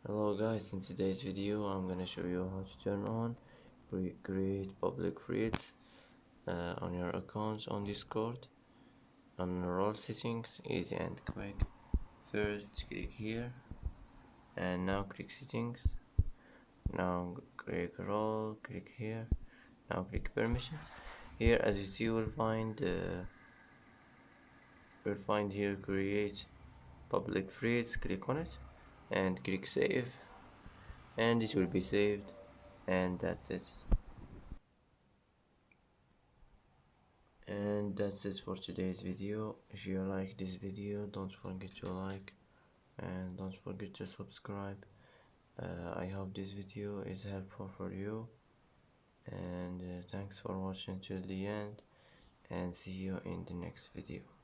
Hello guys, in today's video I'm gonna show you how to turn on create public threads on your accounts on Discord. On role settings, easy and quick. First click here and now click settings. Now click role, click here. Now click permissions. Here as you see you'll find here create public threads. Click on it and click save and it will be saved, and that's it. And that's it for today's video. If you like this video, don't forget to like and don't forget to subscribe. I hope this video is helpful for you, and thanks for watching till the end, and see you in the next video.